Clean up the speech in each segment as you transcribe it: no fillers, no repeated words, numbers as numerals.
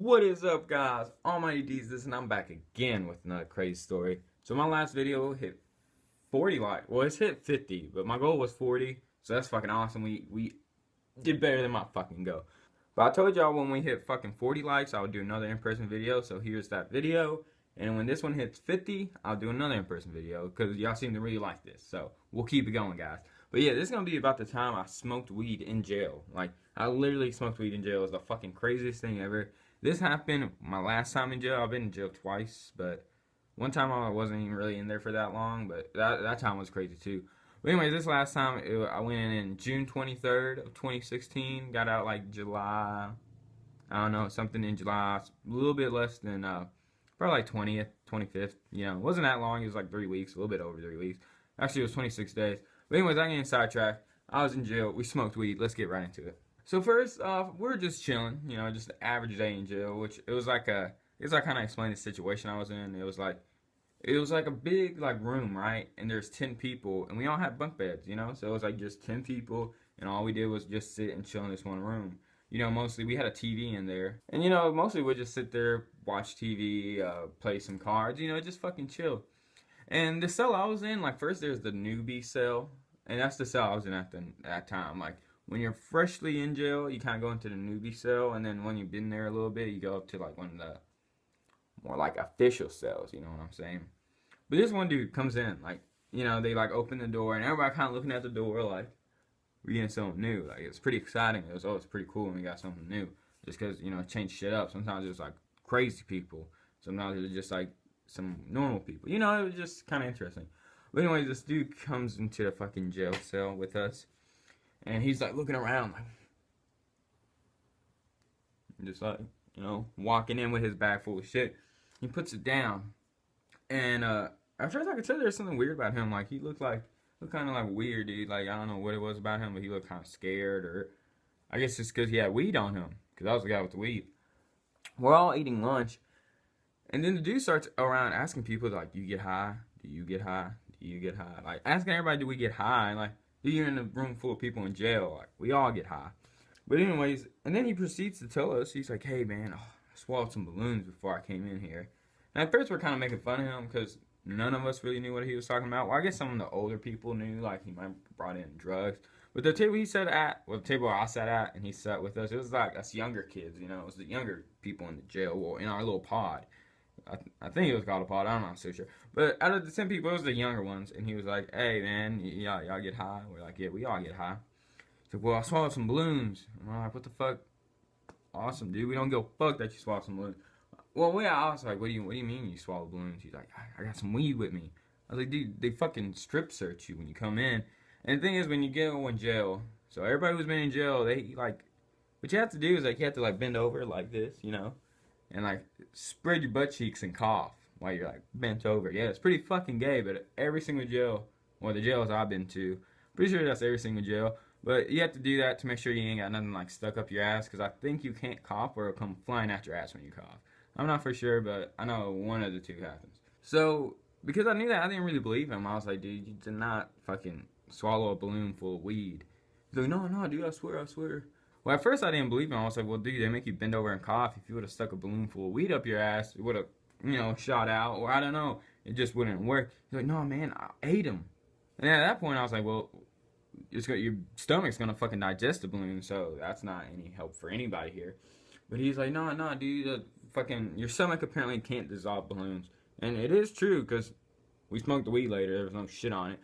What is up, guys? Almighty D's and I'm back again with another crazy story. So my last video hit 40 likes. Well, it's hit 50, but my goal was 40, so that's fucking awesome. We did better than my fucking goal. But I told y'all when we hit fucking 40 likes, I would do another in-person video. So here's that video. And when this one hits 50, I'll do another in-person video because y'all seem to really like this. So we'll keep it going, guys. But yeah, this is going to be about the time I smoked weed in jail. Like, I literally smoked weed in jail. It was the fucking craziest thing ever. This happened my last time in jail. I've been in jail twice, but one time I wasn't even really in there for that long, but that time was crazy too. But anyways, this last time I went in June 23rd of 2016. Got out like July, I don't know, something in July. A little bit less than, probably like 20th, 25th. You know, it wasn't that long. It was like 3 weeks, a little bit over 3 weeks. Actually, it was 26 days. But anyways, I getting sidetracked. I was in jail. We smoked weed. Let's get right into it. So first off, we're just chilling, you know, just an average day in jail, which it was like I kind of explained the situation I was in. It was like a big like room, right? And there's 10 people, and we all had bunk beds, you know. So it was like just 10 people, and all we did was just sit and chill in this one room. You know, mostly we had a TV in there, and you know, mostly we'd just sit there, watch TV, play some cards, you know, just fucking chill. And the cell I was in, like first there's the newbie cell, and that's the cell I was in at that time, like. When you're freshly in jail, you kind of go into the newbie cell, and then when you've been there a little bit, you go up to like one of the more like official cells, you know what I'm saying? But this one dude comes in, like, you know, they like open the door, and everybody kind of looking at the door like, we're getting something new. Like, it's pretty exciting. It was always pretty cool when we got something new. Just because, you know, it changed shit up. Sometimes it was like crazy people. Sometimes it was just like some normal people. You know, it was just kind of interesting. But anyways, this dude comes into the fucking jail cell with us. And he's like looking around, like, just like, you know, walking in with his bag full of shit. He puts it down, and at first I could tell there's something weird about him. Like, he looked kind of like weird, dude. Like, I don't know what it was about him, but he looked kind of scared, or I guess it's because he had weed on him, because I was the guy with the weed. We're all eating lunch, and then the dude starts around asking people, like, do you get high? Do you get high? Do you get high? Like, asking everybody, do we get high? And like, you're in a room full of people in jail. Like, we all get high. But anyways, and then he proceeds to tell us, he's like, hey, man, I swallowed some balloons before I came in here. And at first we're kind of making fun of him because none of us really knew what he was talking about. Well, I guess some of the older people knew, like he might have brought in drugs. But the table he sat at, well, the table I sat at and he sat with us, it was like us younger kids, you know. It was the younger people in the jail, well, in our little pod. I think it was called a pod. I'm not so sure. But out of the 10 people, it was the younger ones. And he was like, hey, man, y'all get high? We're like, yeah, we all get high. He's like, well, I swallowed some balloons. And I'm like, what the fuck? Awesome, dude. We don't give a fuck that you swallowed some balloons. Well, yeah, I was like, what do you mean you swallowed balloons? He's like, I got some weed with me. I was like, dude, they fucking strip search you when you come in. And the thing is, when you get in jail, so everybody who's been in jail, they, like, what you have to do is, like, you have to, like, bend over like this, you know? And like spread your butt cheeks and cough while you're like bent over. Yeah, it's pretty fucking gay, but every single jail, or the jails I've been to, pretty sure that's every single jail. But you have to do that to make sure you ain't got nothing like stuck up your ass, because I think you can't cough or it'll come flying at your ass when you cough. I'm not for sure, but I know one of the two happens. So because I knew that, I didn't really believe him. I was like, dude, you did not fucking swallow a balloon full of weed. He's like, no, dude, I swear, I swear. Well, at first I didn't believe him. I was like, well, dude, they make you bend over and cough. If you would have stuck a balloon full of weed up your ass, it would have, you know, shot out, or I don't know. It just wouldn't work. He's like, no, man, I ate him. And at that point, I was like, well, your stomach's going to fucking digest the balloon, so that's not any help for anybody here. But he's like, no, dude, your stomach apparently can't dissolve balloons. And it is true, because we smoked the weed later. There was no shit on it.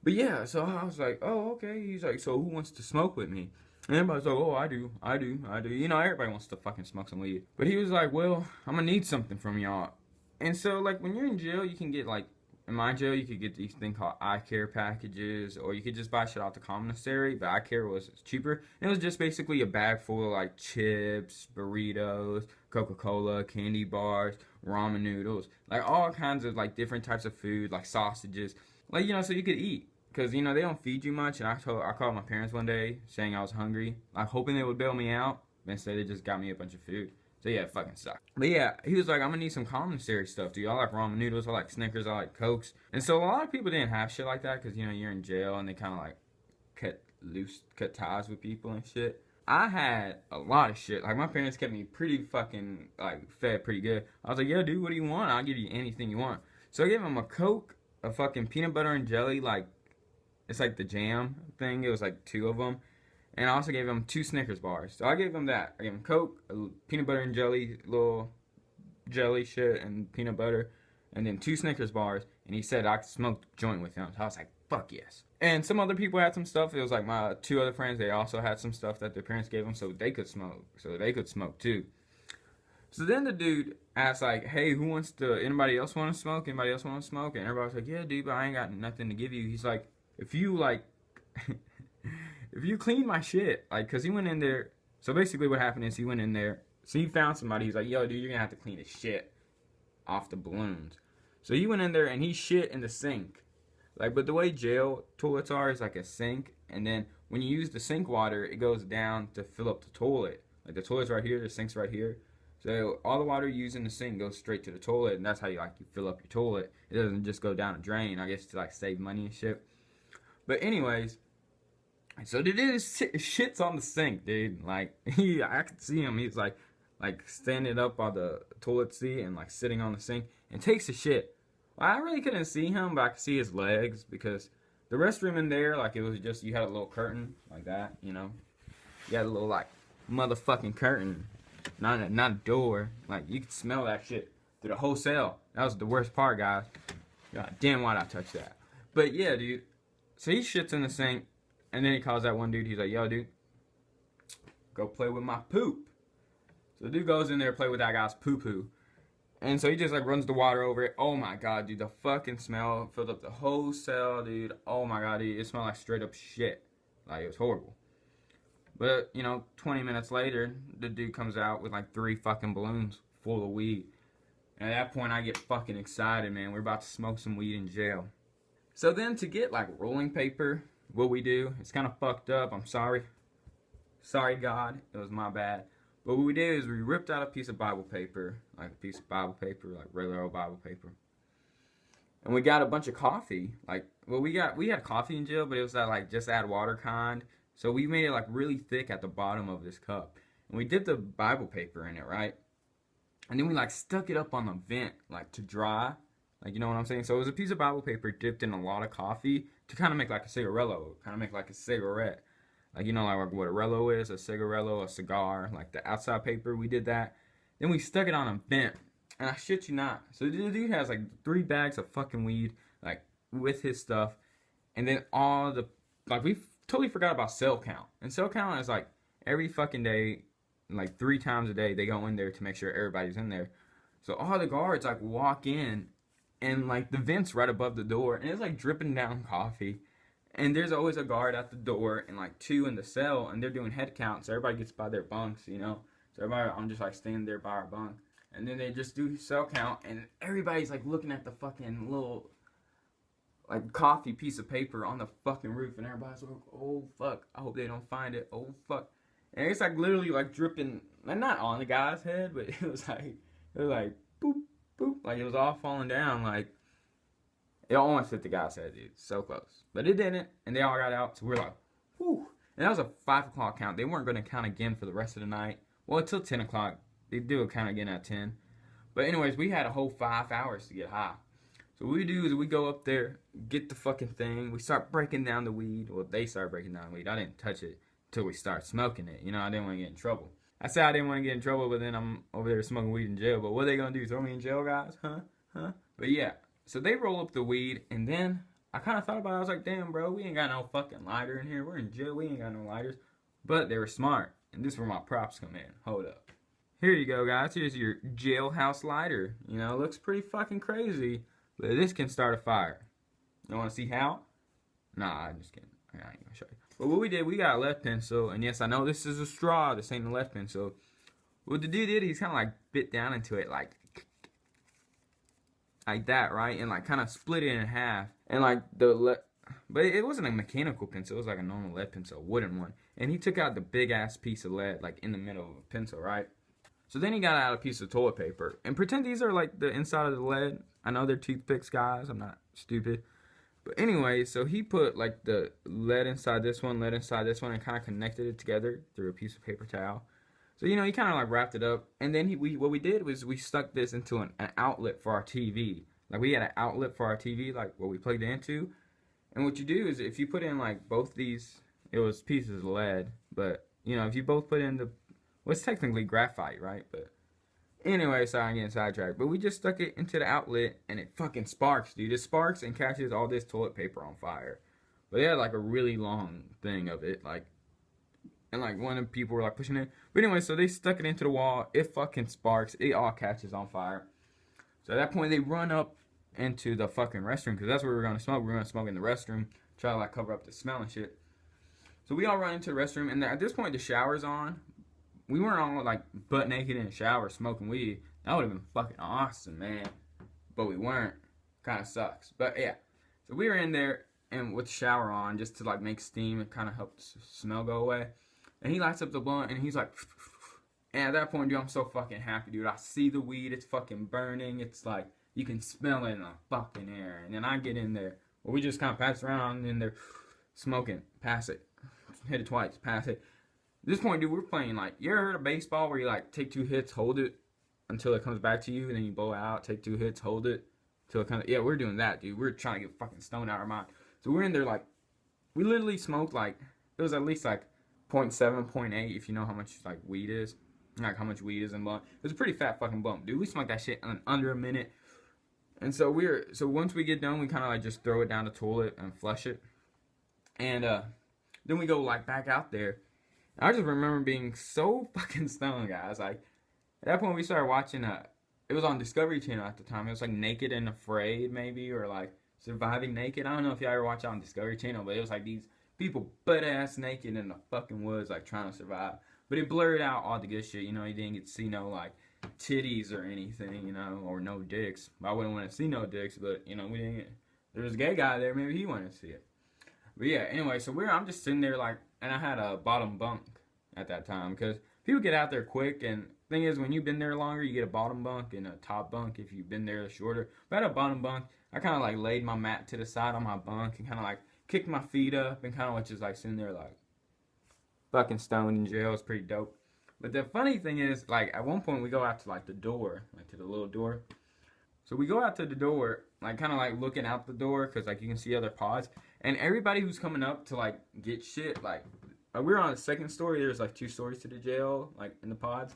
But yeah, so I was like, oh, okay. He's like, so who wants to smoke with me? And everybody's like, oh, I do. You know, everybody wants to fucking smoke some weed. But he was like, well, I'm gonna need something from y'all. And so, like, when you're in jail, you can get, like, in my jail, you could get these thing called eye care packages, or you could just buy shit out the commissary, but eye care was cheaper. And it was just basically a bag full of, like, chips, burritos, Coca-Cola, candy bars, ramen noodles, like, all kinds of, like, different types of food, like sausages, like, you know, so you could eat. Because, you know, they don't feed you much, and I called my parents one day saying I was hungry, like, hoping they would bail me out, but instead they just got me a bunch of food. So, yeah, it fucking sucked. But, yeah, he was like, I'm gonna need some commissary stuff, dude. I like ramen noodles, I like Snickers, I like Cokes. And so a lot of people didn't have shit like that because, you know, you're in jail, and they kind of, like, cut ties with people and shit. I had a lot of shit. Like, my parents kept me pretty fucking, like, fed pretty good. I was like, yeah, dude, what do you want? I'll give you anything you want. So I gave him a Coke, a fucking peanut butter and jelly, like, it's like the jam thing. It was like 2 of them. And I also gave him 2 Snickers bars. So I gave him that. I gave him Coke, a peanut butter and jelly, little jelly shit, and peanut butter, and then 2 Snickers bars. And he said I could smoke the joint with him. So I was like, fuck yes. And some other people had some stuff. It was like my 2 other friends. They also had some stuff that their parents gave them so they could smoke. So they could smoke too. So then the dude asked like, hey, who wants to, anybody else want to smoke? Anybody else want to smoke? And everybody was like, yeah, dude, but I ain't got nothing to give you. He's like, if you like, if you clean my shit, like, cause he went in there. So basically what happened is he went in there. So he found somebody. He's like, yo, dude, you're gonna have to clean the shit off the balloons. So he went in there and he shit in the sink. Like, but the way jail toilets are is like a sink. And then when you use the sink water, it goes down to fill up the toilet. Like the toilet's right here, the sink's right here. So all the water you use in the sink goes straight to the toilet, and that's how you fill up your toilet. It doesn't just go down a drain, I guess, to like save money and shit. But anyways, so the dude shits on the sink, dude. Like, I could see him. He's like standing up on the toilet seat and like sitting on the sink and takes a shit. Well, I really couldn't see him, but I could see his legs because the restroom in there, like, it was just, you had a little curtain like that, you know. You had a little like motherfucking curtain. Not a door. Like, you could smell that shit through the whole cell. That was the worst part, guys. God damn, why'd I touch that? But yeah, dude. So he shits in the sink, and then he calls that one dude. He's like, yo, dude, go play with my poop. So the dude goes in there to play with that guy's poo-poo. And so he just, like, runs the water over it. Oh, my God, dude. The fucking smell filled up the whole cell, dude. Oh, my God, dude. It smelled like straight up shit. Like, it was horrible. But, you know, 20 minutes later, the dude comes out with like 3 fucking balloons full of weed. And at that point, I get fucking excited, man. We're about to smoke some weed in jail. So then to get like rolling paper, what we do, it's kind of fucked up. I'm sorry. Sorry, God. It was my bad. But what we did is we ripped out a piece of Bible paper, like a piece of Bible paper, like regular old Bible paper. And we got a bunch of coffee. Like, well, we had coffee in jail, but it was that like just add water kind. So we made it like really thick at the bottom of this cup. And we dipped the Bible paper in it, right? And then we like stuck it up on the vent, like to dry. Like, you know what I'm saying? So it was a piece of Bible paper dipped in a lot of coffee to kind of make like a cigarello, kind of make like a cigarette. Like, you know, like what a rello is, a cigarello, a cigar, like the outside paper, we did that. Then we stuck it on a vent. And I shit you not. So the dude has like 3 bags of fucking weed, like with his stuff. And then all the, like, we totally forgot about cell count. And cell count is like every fucking day, like 3 times a day, they go in there to make sure everybody's in there. So all the guards like walk in, and like the vent's right above the door, and it's like dripping down coffee. And there's always a guard at the door and like 2 in the cell, and they're doing head counts. So everybody gets by their bunks, you know. So everybody, I'm just like standing there by our bunk, and then they just do cell count, and everybody's like looking at the fucking little like coffee piece of paper on the fucking roof, and everybody's like, oh fuck, I hope they don't find it, oh fuck. And it's like literally like dripping, like not on the guy's head, but it was like boop, boop, like it was all falling down, like it almost hit the guy's head, dude, so close. But it didn't, and they all got out, so we're like, whew. And that was a 5 o'clock count. They weren't going to count again for the rest of the night. Well, until 10 o'clock. They do a count again at 10. But anyways, we had a whole 5 hours to get high. So what we do is we go up there, get the fucking thing. We start breaking down the weed. Well, they start breaking down the weed. I didn't touch it until we start smoking it. You know, I didn't want to get in trouble. I said I didn't want to get in trouble, but then I'm over there smoking weed in jail. But what are they going to do? Throw me in jail, guys? Huh? But yeah, so they roll up the weed, and then I kind of thought about it. I was like, damn, bro, we ain't got no fucking lighter in here. We're in jail. We ain't got no lighters. But they were smart, and this is where my props come in. Hold up. Here you go, guys. Here's your jailhouse lighter. You know, it looks pretty fucking crazy. But this can start a fire. You want to see how? Nah, I'm just kidding. I ain't gonna show you. But what we did, we got a lead pencil. And yes, I know this is a straw. This ain't a lead pencil. What the dude did, he's kind of like bit down into it like that, right? And like kind of split it in half. And like but it wasn't a mechanical pencil. It was like a normal lead pencil, a wooden one. And he took out the big ass piece of lead like in the middle of a pencil, right? So then he got out a piece of toilet paper. And pretend these are like the inside of the lead. I know they're toothpicks, guys. I'm not stupid. But anyway, so he put like the lead inside this one, and kind of connected it together through a piece of paper towel. So he kind of like wrapped it up, and then what we did was we stuck this into an outlet for our TV. Like we had an outlet for our TV, like what we plugged it into. And what you do is if you put in like both these, it was pieces of lead, but if you both put in it's technically graphite, right? But anyway, sorry, I'm getting sidetracked. But we just stuck it into the outlet, and it fucking sparks, dude. It sparks and catches all this toilet paper on fire. But they had like a really long thing of it, like, and like one of the people were like pushing it. But anyway, so they stuck it into the wall. It fucking sparks. It all catches on fire. So at that point, they run up into the fucking restroom, because that's where we're gonna smoke. We're gonna smoke in the restroom, try to like cover up the smell and shit. So we all run into the restroom, and at this point, the shower's on. We weren't all like butt naked in the shower smoking weed. That would have been fucking awesome, man. But we weren't. Kind of sucks. But yeah. So we were in there and with the shower on just to like make steam and kind of help the smell go away. And he lights up the blunt and he's like, and at that point, dude, I'm so fucking happy, dude. I see the weed. It's fucking burning. It's like you can smell it in the fucking air. And then I get in there. Well, we just kind of pass around in there smoking. Pass it. Hit it twice. Pass it. At this point, dude, we're playing like, you ever heard of baseball where you like take 2 hits, hold it until it comes back to you, and then you blow out, take 2 hits, hold it till it comes. Yeah, we're doing that, dude. We're trying to get fucking stoned out of our mind. So we're in there like, we literally smoked like, it was at least like 0.7, 0.8 if you know how much like weed is, like how much weed is in blunt. It was a pretty fat fucking blunt, dude. We smoked that shit in under a minute. And so once we get done, we kind of like just throw it down the toilet and flush it, and then we go like back out there. I just remember being so fucking stoned, guys. Like, at that point, we started watching, it was on Discovery Channel at the time. It was like Naked and Afraid, maybe, or like Surviving Naked. I don't know if y'all ever watch it on Discovery Channel, but it was like these people butt-ass naked in the fucking woods, like, trying to survive. But it blurred out all the good shit, you didn't get to see no, like, titties or anything, or no dicks. I wouldn't want to see no dicks, but, we didn't get, there was a gay guy there, maybe he wanted to see it. But yeah, anyway, so I'm just sitting there like, and I had a bottom bunk at that time, because people get out there quick, and the thing is, when you've been there longer, you get a bottom bunk and a top bunk if you've been there shorter. But I had a bottom bunk. I kind of like laid my mat to the side on my bunk and kind of like kicked my feet up and kind of just like sitting there like fucking stoned in jail. It's pretty dope. But the funny thing is, like, at one point we go out to like the door, like to the little door. So we go out to the door, like kind of like looking out the door, because like you can see other pods. And everybody who's coming up to like get shit, like, we were on the second story. There's like 2 stories to the jail, like in the pods.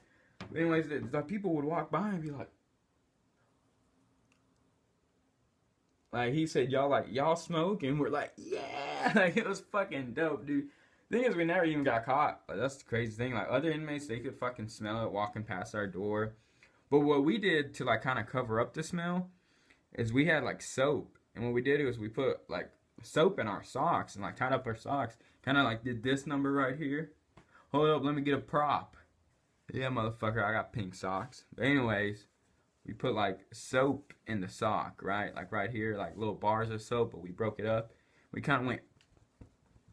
But anyways, the people would walk by and be like he said, y'all smoke, and we're like, yeah, like it was fucking dope, dude. Thing is, we never even got caught. Like, that's the crazy thing. Like, other inmates, they could fucking smell it walking past our door. But what we did to like kind of cover up the smell is we had like soap, and what we did was we put like soap in our socks and like tied up our socks. Kind of like did this number right here. Hold up, let me get a prop. Yeah, motherfucker, I got pink socks. But anyways, we put like soap in the sock, right? Like right here, like little bars of soap, but we broke it up. We kind of went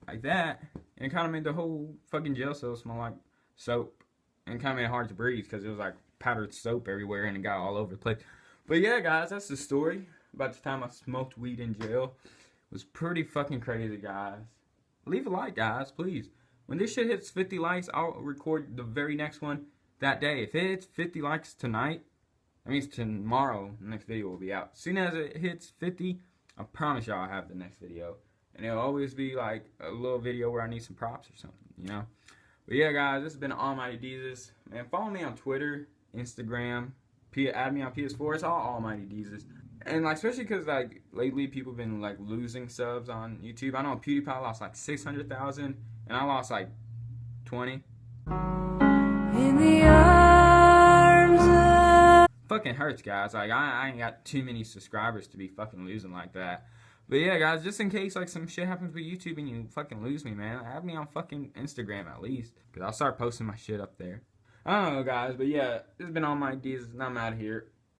like that, and it kind of made the whole fucking jail cell smell like soap. And kind of made it hard to breathe because it was like powdered soap everywhere and it got all over the place. But yeah, guys, that's the story about the time I smoked weed in jail. It was pretty fucking crazy, guys. Leave a like, guys, please. When this shit hits 50 likes, I'll record the very next one that day. If it hits 50 likes tonight, that means tomorrow the next video will be out. As soon as it hits 50, I promise y'all I'll have the next video. And it'll always be like a little video where I need some props or something, But yeah, guys, this has been Almighty Deezus. Man, follow me on Twitter, Instagram, add me on PS4. It's all Almighty Deezus. And like, especially because like lately people have been like losing subs on YouTube. I know PewDiePie lost like 600,000, and I lost like 20. In the arms of... Fucking hurts, guys. Like I ain't got too many subscribers to be fucking losing like that. But yeah, guys, just in case like some shit happens with YouTube and you fucking lose me, man, add me on fucking Instagram at least, because I'll start posting my shit up there. I don't know, guys, but yeah, this has been Almighty Deezus, and I'm out of here.